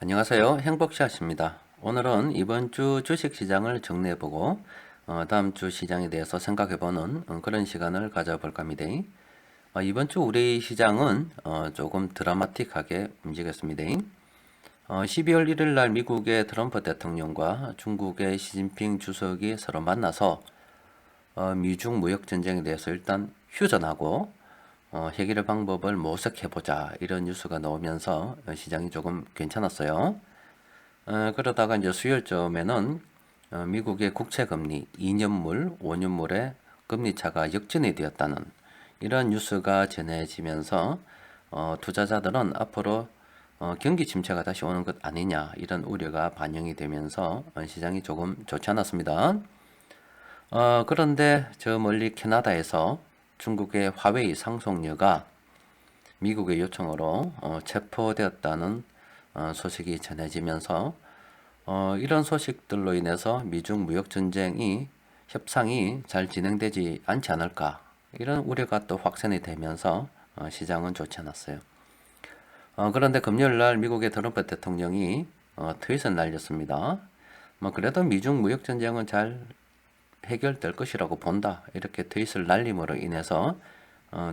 안녕하세요. 행복샷입니다. 오늘은 이번 주 주식시장을 정리해보고 다음 주 시장에 대해서 생각해보는 그런 시간을 가져볼까 합니다. 이번 주 우리 시장은 조금 드라마틱하게 움직였습니다. 12월 1일 날 미국의 트럼프 대통령과 중국의 시진핑 주석이 서로 만나서 미중 무역 전쟁에 대해서 일단 휴전하고 해결의 방법을 모색해보자 이런 뉴스가 나오면서 시장이 조금 괜찮았어요. 그러다가 이제 수요일쯤에는 미국의 국채금리 2년물, 5년물의 금리 차가 역전이 되었다는 이런 뉴스가 전해지면서 투자자들은 앞으로 경기 침체가 다시 오는 것 아니냐 이런 우려가 반영이 되면서 시장이 조금 좋지 않았습니다. 그런데 저 멀리 캐나다에서 중국의 화웨이 상속녀가 미국의 요청으로 체포되었다는 소식이 전해지면서 이런 소식들로 인해서 미중 무역 전쟁이 협상이 잘 진행되지 않지 않을까 이런 우려가 또 확산이 되면서 시장은 좋지 않았어요. 그런데 금요일 날 미국의 트럼프 대통령이 트윗을 날렸습니다. 그래도 미중 무역 전쟁은 잘 해결될 것이라고 본다 이렇게 트윗을 날림으로 인해서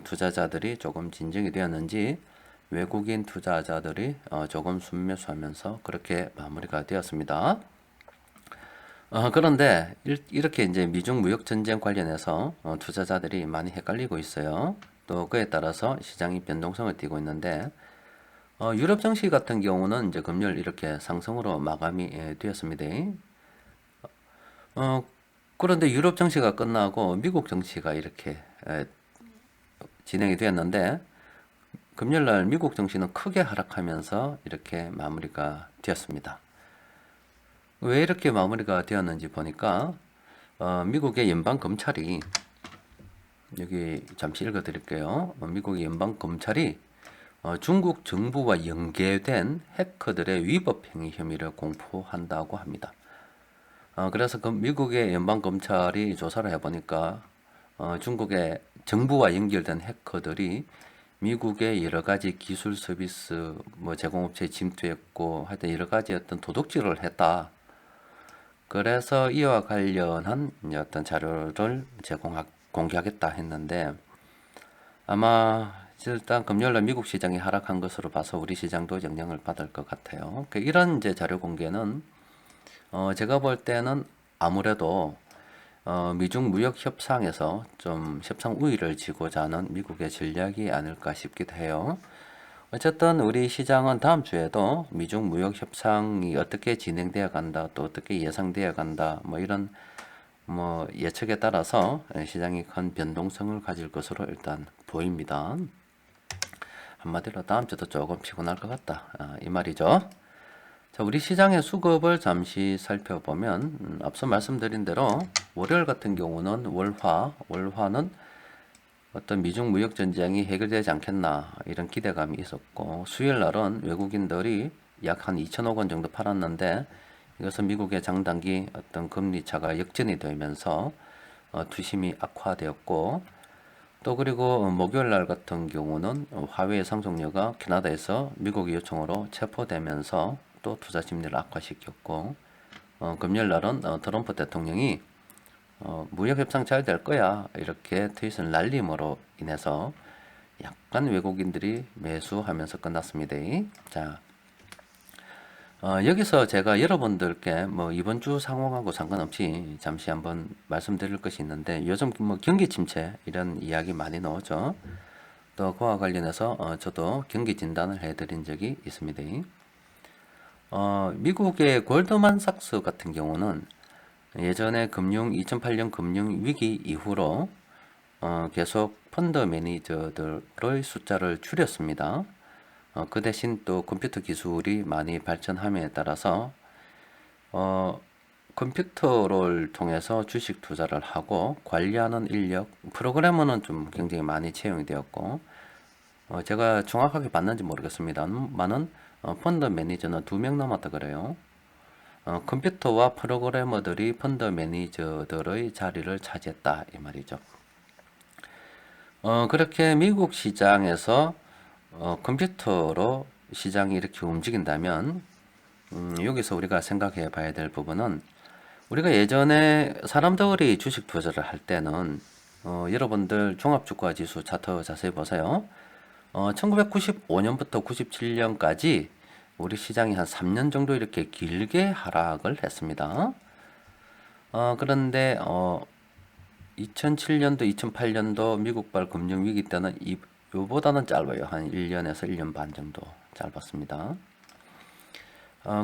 투자자들이 조금 진정이 되었는지 외국인 투자자들이 조금 순매수하면서 그렇게 마무리가 되었습니다. 그런데 이렇게 이제 미중 무역 전쟁 관련해서 투자자들이 많이 헷갈리고 있어요. 또 그에 따라서 시장이 변동성을 띠고 있는데 유럽 증시 같은 경우는 이제 금요일 이렇게 상승으로 마감이 되었습니다. 그런데 유럽 증시가 끝나고 미국 증시가 이렇게 진행이 되었는데 금요일날 미국 증시는 크게 하락하면서 이렇게 마무리가 되었습니다. 왜 이렇게 마무리가 되었는지 보니까 미국의 연방검찰이 여기 잠시 읽어드릴게요. 미국의 연방검찰이 중국 정부와 연계된 해커들의 위법 행위 혐의를 공포한다고 합니다. 그래서 그 미국의 연방검찰이 조사를 해보니까 중국의 정부와 연결된 해커들이 미국의 여러 가지 기술 서비스 제공업체에 침투했고 하여튼 여러 가지 어떤 도둑질을 했다. 그래서 이와 관련한 어떤 자료를 공개하겠다 했는데 아마 일단 금요일날 미국 시장이 하락한 것으로 봐서 우리 시장도 영향을 받을 것 같아요. 이런 이제 자료 공개는 제가 볼 때는 아무래도 미중 무역 협상에서 좀 협상 우위를 쥐고자 하는 미국의 전략이 아닐까 싶기도 해요. 어쨌든 우리 시장은 다음 주에도 미중 무역 협상이 어떻게 진행되어 간다, 또 어떻게 예상되어 간다, 이런 예측에 따라서 시장이 큰 변동성을 가질 것으로 일단 보입니다. 한마디로 다음 주도 조금 피곤할 것 같다, 이 말이죠. 자, 우리 시장의 수급을 잠시 살펴보면 앞서 말씀드린 대로 월요일 같은 경우는 월화는 어떤 미중 무역 전쟁이 해결되지 않겠나 이런 기대감이 있었고 수요일 날은 외국인들이 약 한 2천억 원 정도 팔았는데 이것은 미국의 장단기 어떤 금리 차가 역전이 되면서 투심이 악화되었고 또 그리고 목요일 날 같은 경우는 화웨이 상속녀가 캐나다에서 미국의 요청으로 체포되면서 또 투자 심리를 악화시켰고 금요일 날은 트럼프 대통령이 무역 협상 잘 될 거야 이렇게 트윗을 날림으로 인해서 약간 외국인들이 매수하면서 끝났습니다. 자, 여기서 제가 여러분들께 이번 주 상황하고 상관없이 잠시 한번 말씀드릴 것이 있는데 요즘 경기 침체 이런 이야기 많이 나오죠. 또 그와 관련해서 저도 경기 진단을 해드린 적이 있습니다. 미국의 골드만삭스 같은 경우는 예전에 2008년 금융 위기 이후로 계속 펀드 매니저들의 숫자를 줄였습니다. 그 대신 또 컴퓨터 기술이 많이 발전함에 따라서 컴퓨터를 통해서 주식 투자를 하고 관리하는 인력, 프로그래머는 좀 굉장히 많이 채용이 되었고 제가 정확하게 봤는지 모르겠습니다만은 펀드 매니저는 2명 남았다 그래요. 컴퓨터와 프로그래머들이 펀드 매니저들의 자리를 차지했다 이 말이죠. 그렇게 미국 시장에서 컴퓨터로 시장이 이렇게 움직인다면 여기서 우리가 생각해 봐야 될 부분은 우리가 예전에 사람들이 주식 투자를 할 때는 여러분들 종합주가지수 차트 자세히 보세요. 1995년부터 97년까지 우리 시장이 한 3년 정도 이렇게 길게 하락을 했습니다. 그런데 2007년도, 2008년도 미국발 금융위기 때는 요보다는 짧아요. 한 1년에서 1년 반 정도 짧았습니다.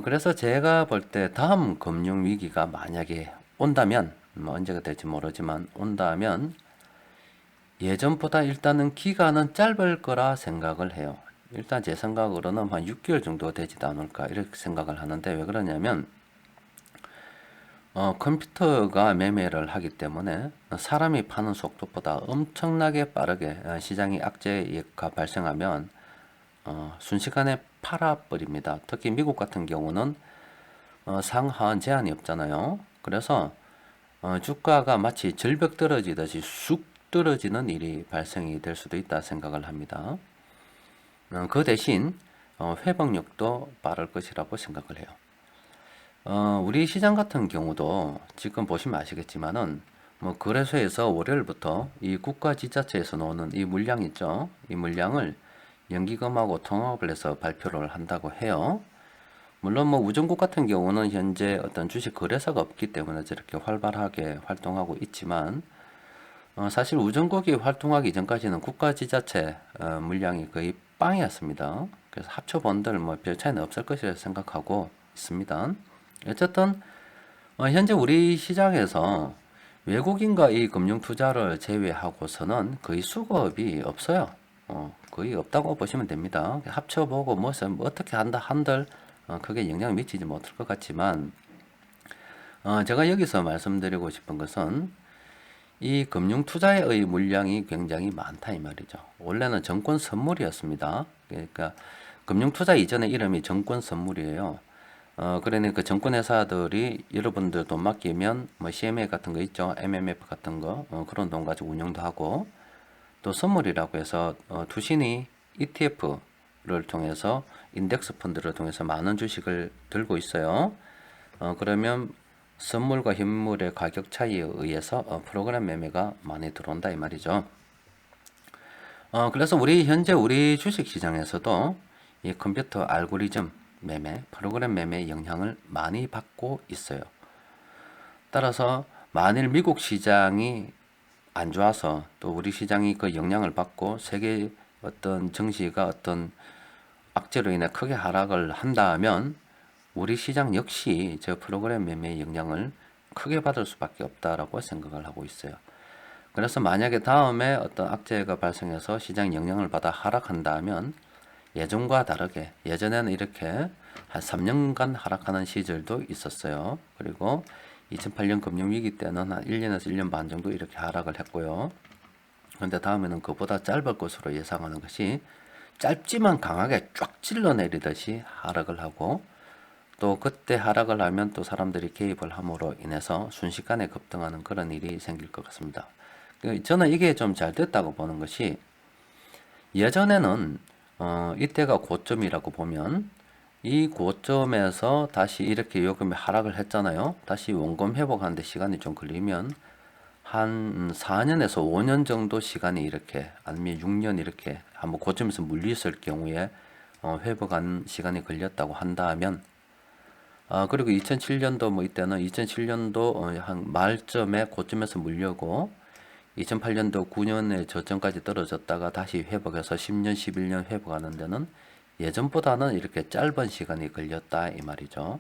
그래서 제가 볼 때 다음 금융위기가 만약에 온다면, 뭐 언제가 될지 모르지만 온다면 예전보다 일단은 기간은 짧을 거라 생각을 해요. 일단 제 생각으로는 한 6개월 정도 되지도 않을까 이렇게 생각을 하는데, 왜 그러냐면 컴퓨터가 매매를 하기 때문에 사람이 파는 속도보다 엄청나게 빠르게 시장이 악재가 발생하면 순식간에 팔아버립니다. 특히 미국 같은 경우는 상하한 제한이 없잖아요. 그래서 주가가 마치 절벽 떨어지듯이 쑥 떨어지는 일이 발생이 될 수도 있다 생각을 합니다. 그 대신 회복력도 빠를 것이라고 생각을 해요. 우리 시장 같은 경우도 지금 보시면 아시겠지만은 뭐 거래소에서 월요일부터 이 국가 지자체에서 나오는 이 물량 있죠. 이 물량을 연기금하고 통합을 해서 발표를 한다고 해요. 물론 뭐 우정국 같은 경우는 현재 어떤 주식 거래사가 없기 때문에 저렇게 활발하게 활동하고 있지만, 사실 우정국이 활동하기 전까지는 국가 지자체 물량이 거의 빵이었습니다. 그래서 합쳐본들 뭐 별 차이는 없을 것이라 생각하고 있습니다. 어쨌든 현재 우리 시장에서 외국인과 이 금융 투자를 제외하고서는 거의 수급이 없어요. 거의 없다고 보시면 됩니다. 합쳐보고 뭐 어떻게 한다 한들 크게 영향을 미치지 못할 것 같지만, 제가 여기서 말씀드리고 싶은 것은 이 금융 투자의 물량이 굉장히 많다 이 말이죠. 원래는 정권 선물이었습니다. 그러니까 금융 투자 이전의 이름이 정권 선물이에요. 그러니 그 정권회사들이 여러분들 돈 맡기면 뭐 CMA 같은 거 있죠, MMF 같은 거 그런 돈 가지고 운영도 하고, 또 선물이라고 해서 투신이 ETF를 통해서 인덱스 펀드를 통해서 많은 주식을 들고 있어요. 그러면 선물과 현물의 가격 차이에 의해서 프로그램 매매가 많이 들어온다 이 말이죠. 그래서 현재 우리 주식 시장에서도 이 컴퓨터 알고리즘 매매, 프로그램 매매 영향을 많이 받고 있어요. 따라서 만일 미국 시장이 안 좋아서 또 우리 시장이 그 영향을 받고 세계 어떤 증시가 어떤 악재로 인해 크게 하락을 한다면 우리 시장 역시 저 프로그램 매매의 영향을 크게 받을 수밖에 없다라고 생각을 하고 있어요. 그래서 만약에 다음에 어떤 악재가 발생해서 시장 영향을 받아 하락한다면 예전과 다르게, 예전에는 이렇게 한 3년간 하락하는 시절도 있었어요. 그리고 2008년 금융위기 때는 한 1년에서 1년 반 정도 이렇게 하락을 했고요. 그런데 다음에는 그보다 짧을 것으로 예상하는 것이, 짧지만 강하게 쫙 찔러 내리듯이 하락을 하고, 또 그때 하락을 하면 또 사람들이 개입을 함으로 인해서 순식간에 급등하는 그런 일이 생길 것 같습니다. 저는 이게 좀 잘 됐다고 보는 것이, 예전에는 이때가 고점이라고 보면 이 고점에서 다시 이렇게 요금이 하락을 했잖아요. 다시 원금 회복하는데 시간이 좀 걸리면 한 4년에서 5년 정도 시간이 이렇게, 아니면 6년 이렇게 한번 고점에서 물렸을 경우에 회복하는 시간이 걸렸다고 한다면, 그리고 2007년도 뭐 이때는 2007년도 한 말점에 고점에서 물려고 2008년도 9년에 저점까지 떨어졌다가 다시 회복해서 10년, 11년 회복하는 데는 예전보다는 이렇게 짧은 시간이 걸렸다 이 말이죠.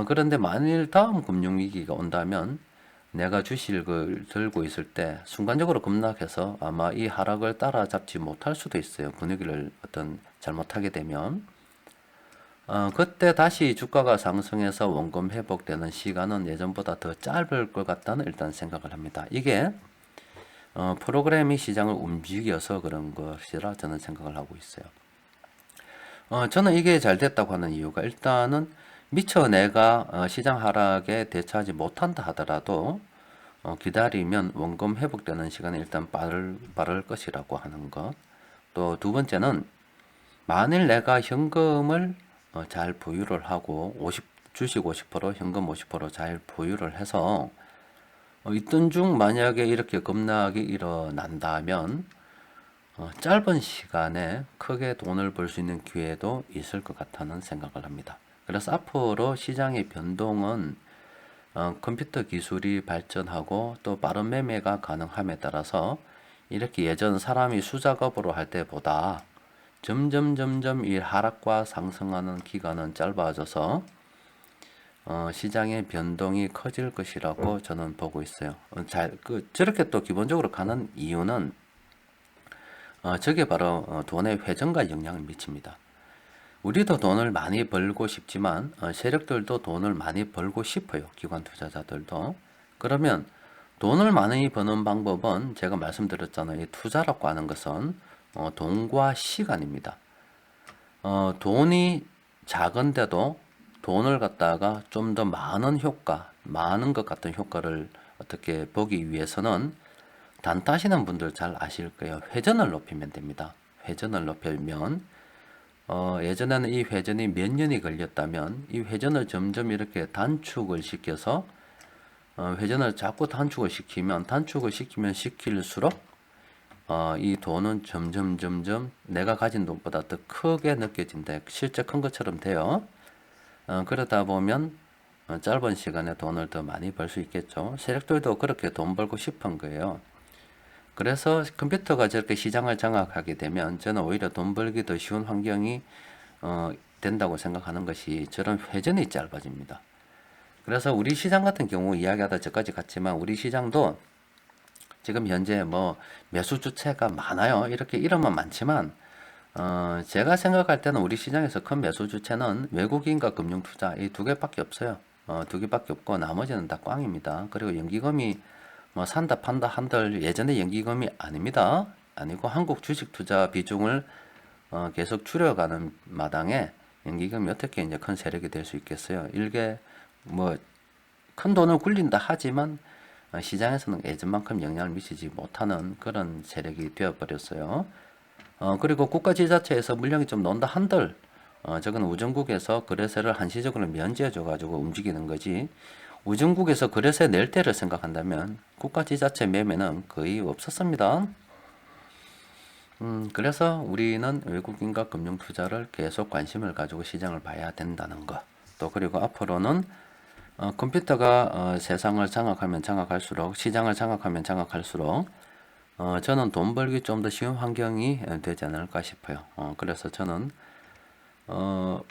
그런데 만일 다음 금융위기가 온다면 내가 주식을 들고 있을 때 순간적으로 급락해서 아마 이 하락을 따라잡지 못할 수도 있어요. 분위기를 잘못하게 되면. 그때 다시 주가가 상승해서 원금 회복되는 시간은 예전보다 더 짧을 것 같다는 일단 생각을 합니다. 이게 프로그램이 시장을 움직여서 그런 것이라 저는 생각을 하고 있어요. 저는 이게 잘 됐다고 하는 이유가, 일단은 미처 내가 시장 하락에 대처하지 못한다 하더라도 기다리면 원금 회복되는 시간이 일단 빠를 것이라고 하는 것. 또 두 번째는 만일 내가 현금을 잘 보유를 하고 주식 50%, 현금 50%잘 보유를 해서 있던 중 만약에 이렇게 급락이 일어난다면 짧은 시간에 크게 돈을 벌 수 있는 기회도 있을 것 같다는 생각을 합니다. 그래서 앞으로 시장의 변동은 컴퓨터 기술이 발전하고 또 빠른 매매가 가능함에 따라서 이렇게 예전 사람이 수작업으로 할 때보다 점점 이 하락과 상승하는 기간은 짧아져서 시장의 변동이 커질 것이라고 저는 보고 있어요. 저렇게 또 기본적으로 가는 이유는 저게 바로 돈의 회전과 영향을 미칩니다. 우리도 돈을 많이 벌고 싶지만 세력들도 돈을 많이 벌고 싶어요. 기관 투자자들도. 그러면 돈을 많이 버는 방법은 제가 말씀드렸잖아요. 이 투자라고 하는 것은 돈과 시간입니다. 돈이 작은데도 돈을 갖다가 좀 더 많은 효과, 많은 것 같은 효과를 어떻게 보기 위해서는 단타시는 분들 잘 아실 거예요. 회전을 높이면 됩니다. 회전을 높이면 예전에는 이 회전이 몇 년이 걸렸다면 이 회전을 점점 이렇게 단축을 시켜서 회전을 자꾸 단축을 시키면 시킬수록 이 돈은 점점 내가 가진 돈보다 더 크게 느껴진다. 실제 큰 것처럼 돼요. 그러다 보면 짧은 시간에 돈을 더 많이 벌 수 있겠죠. 세력들도 그렇게 돈 벌고 싶은 거예요. 그래서 컴퓨터가 저렇게 시장을 장악하게 되면 저는 오히려 돈 벌기 더 쉬운 환경이 된다고 생각하는 것이 저런 회전이 짧아집니다. 그래서 우리 시장 같은 경우 이야기하다 저까지 갔지만 우리 시장도 지금 현재 뭐 매수 주체가 많아요. 이렇게 이름은 많지만 제가 생각할 때는 우리 시장에서 큰 매수 주체는 외국인과 금융투자 이 두 개밖에 없어요. 두 개밖에 없고 나머지는 다 꽝입니다. 그리고 연기금이 뭐 산다 판다 한들 예전에 연기금이 아닙니다. 아니고 한국 주식 투자 비중을 계속 줄여가는 마당에 연기금이 어떻게 이제 큰 세력이 될 수 있겠어요. 일개 뭐 큰 돈을 굴린다 하지만 시장에서는 예전만큼 영향을 미치지 못하는 그런 세력이 되어버렸어요. 그리고 국가지자체에서 물량이 좀 논다 한들 저건 우정국에서 거래세를 한시적으로 면제해줘 가지고 움직이는 거지. 우정국에서 거래세 낼 때를 생각한다면 국가지자체 매매는 거의 없었습니다. 그래서 우리는 외국인과 금융투자를 계속 관심을 가지고 시장을 봐야 된다는 것. 또 그리고 앞으로는 컴퓨터가 세상을 장악하면 장악할수록 시장을 장악하면 장악할수록 저는 돈 벌기 좀 더 쉬운 환경이 되지 않을까 싶어요. 그래서 저는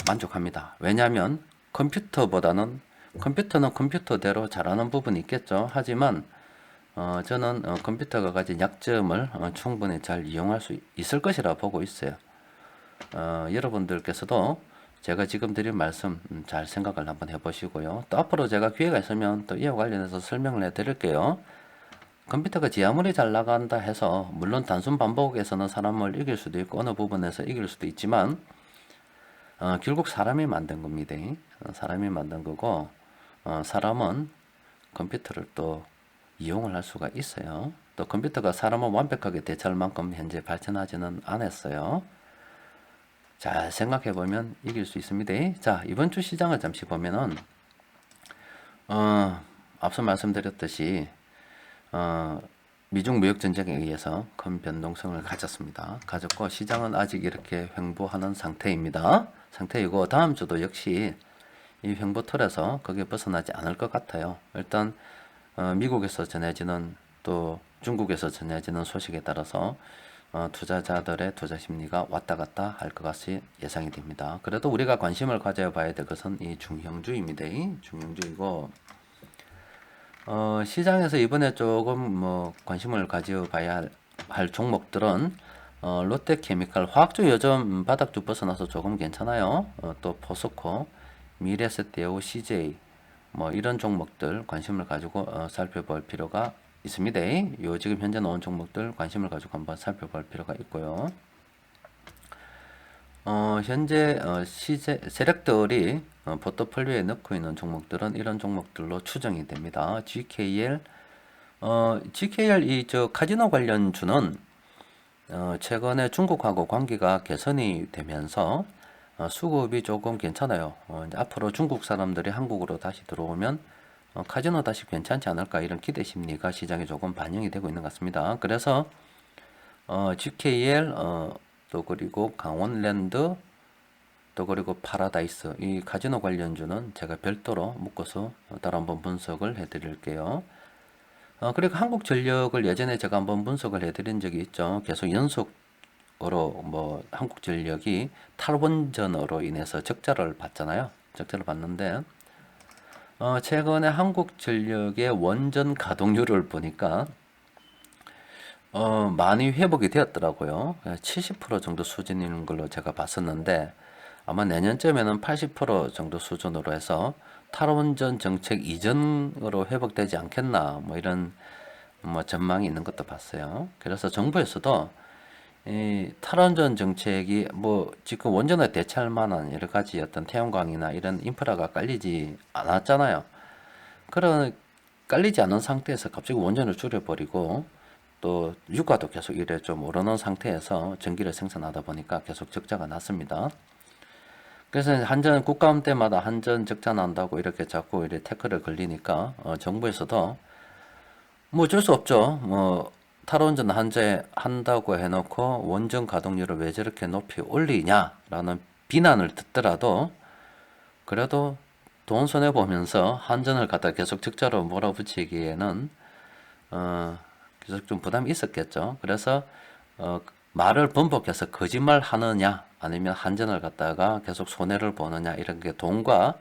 만족합니다. 왜냐하면 컴퓨터는 컴퓨터대로 잘하는 부분이 있겠죠. 하지만 저는 컴퓨터가 가진 약점을 충분히 잘 이용할 수 있을 것이라 보고 있어요. 여러분들께서도 제가 지금 드린 말씀 잘 생각을 한번 해보시고요. 또 앞으로 제가 기회가 있으면 또 이와 관련해서 설명을 해드릴게요. 컴퓨터가 지 아무리 잘 나간다 해서 물론 단순 반복에서는 사람을 이길 수도 있고 어느 부분에서 이길 수도 있지만 결국 사람이 만든 겁니다. 사람이 만든 거고 사람은 컴퓨터를 또 이용을 할 수가 있어요. 또 컴퓨터가 사람을 완벽하게 대체할 만큼 현재 발전하지는 않았어요. 잘 생각해 보면 이길 수 있습니다. 자, 이번 주 시장을 잠시 보면은 앞서 말씀드렸듯이 미중 무역 전쟁에 의해서 큰 변동성을 가졌고 시장은 아직 이렇게 횡보하는 상태입니다. 상태이고 다음 주도 역시 이 횡보 틀에서 거기에 벗어나지 않을 것 같아요. 일단 미국에서 전해지는 또 중국에서 전해지는 소식에 따라서 투자자들의 투자 심리가 왔다 갔다 할 것 같이 예상이 됩니다. 그래도 우리가 관심을 가져 봐야 될 것은 이 중형주입니다. 중형주이고 시장에서 이번에 조금 뭐 관심을 가져 봐야 할 종목들은 롯데케미칼 화학주 요즘 바닥주 벗어나서 조금 괜찮아요. 또 포스코, 미래에셋대우, CJ 뭐 이런 종목들 관심을 가지고 살펴볼 필요가 있습니다. 요 지금 현재 나온 종목들 관심을 가지고 한번 살펴볼 필요가 있고요. 현재 세력들이 포트폴리오에 넣고 있는 종목들은 이런 종목들로 추정이 됩니다. GKL 이 카지노 관련주는 최근에 중국하고 관계가 개선이 되면서 수급이 조금 괜찮아요. 이제 앞으로 중국 사람들이 한국으로 다시 들어오면 카지노 다시 괜찮지 않을까 이런 기대 심리가 시장에 조금 반영이 되고 있는 것 같습니다. 그래서 GKL 또 그리고 강원랜드 또 그리고 파라다이스 이 카지노 관련주는 제가 별도로 묶어서 따로 한번 분석을 해드릴게요. 그리고 한국전력을 예전에 제가 한번 분석을 해드린 적이 있죠. 계속 연속으로 뭐 한국전력이 탈원전으로 인해서 적자를 봤잖아요. 적자를 봤는데 최근에 한국전력의 원전 가동률을 보니까 많이 회복이 되었더라고요. 70% 정도 수준인 걸로 제가 봤었는데 아마 내년쯤에는 80% 정도 수준으로 해서 탈원전 정책 이전으로 회복되지 않겠나 뭐 이런 뭐 전망이 있는 것도 봤어요. 그래서 정부에서도 이 탈원전 정책이 뭐 지금 원전에 대체할 만한 여러 가지 어떤 태양광이나 이런 인프라가 깔리지 않았잖아요. 그런 깔리지 않은 상태에서 갑자기 원전을 줄여버리고 또 유가도 계속 이래 좀 오르는 상태에서 전기를 생산하다 보니까 계속 적자가 났습니다. 그래서 한전 국가음 때마다 한전 적자 난다고 이렇게 자꾸 이렇게 태클을 걸리니까 정부에서도 뭐 어쩔 수 없죠. 뭐 탈원전 한다고 해놓고 원전 가동률을 왜 저렇게 높이 올리냐라는 비난을 듣더라도 그래도 돈 손해 보면서 한전을 갖다 계속 적자로 몰아붙이기에는 계속 좀 부담이 있었겠죠. 그래서 말을 번복해서 거짓말 하느냐 아니면 한전을 갖다가 계속 손해를 보느냐 이런 게 돈과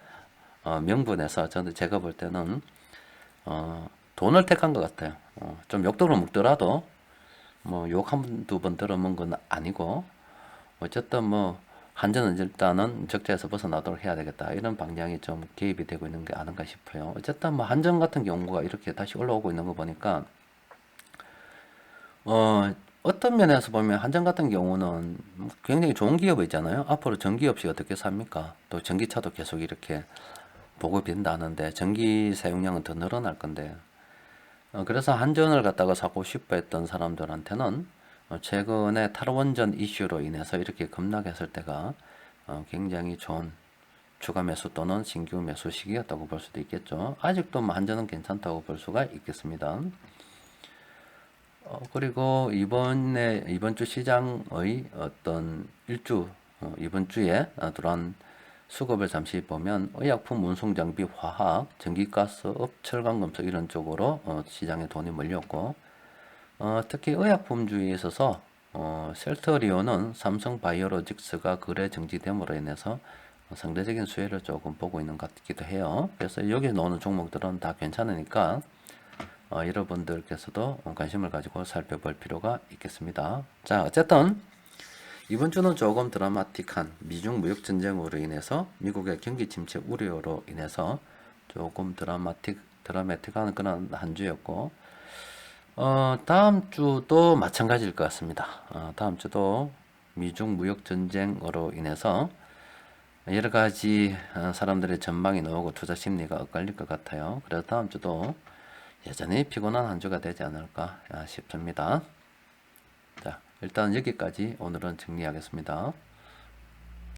명분에서 저는 제가 볼 때는 돈을 택한 것 같아요. 좀 욕도로 먹더라도 뭐 욕 한두 번 들어본 건 아니고 어쨌든 뭐 한전은 일단은 적자에서 벗어나도록 해야 되겠다 이런 방향이 좀 개입이 되고 있는 게 아닌가 싶어요. 어쨌든 뭐 한전 같은 경우가 이렇게 다시 올라오고 있는 거 보니까 어떤 면에서 보면 한전 같은 경우는 굉장히 좋은 기업이잖아요. 앞으로 전기 없이 어떻게 삽니까? 또 전기차도 계속 이렇게 보급이 된다는데 전기 사용량은 더 늘어날 건데 그래서 한전을 갖다가 사고 싶어 했던 사람들한테는 최근에 탈원전 이슈로 인해서 이렇게 급락했을 때가 굉장히 좋은 추가 매수 또는 신규 매수 시기였다고 볼 수도 있겠죠. 아직도 뭐 한전은 괜찮다고 볼 수가 있겠습니다. 그리고 이번 주 시장의 어떤 이번 주에 들어온 수급을 잠시 보면 의약품, 운송장비, 화학, 전기가스업, 철강금속 이런 쪽으로 시장에 돈이 몰렸고 특히 의약품주에 있어서 셀트리온은 삼성바이오로직스가 거래 정지됨으로 인해서 상대적인 수혜를 조금 보고 있는 것 같기도 해요. 그래서 여기 나오는 종목들은 다 괜찮으니까 여러분들께서도 관심을 가지고 살펴볼 필요가 있겠습니다. 자, 어쨌든 이번 주는 조금 드라마틱한 미중 무역 전쟁으로 인해서 미국의 경기 침체 우려로 인해서 조금 드라마틱한 그런 한 주였고 다음 주도 마찬가지일 것 같습니다. 다음 주도 미중 무역 전쟁으로 인해서 여러 가지 사람들의 전망이 나오고 투자 심리가 엇갈릴 것 같아요. 그래서 다음 주도 여전히 피곤한 한 주가 되지 않을까 싶습니다. 자, 일단 여기까지 오늘은 정리하겠습니다.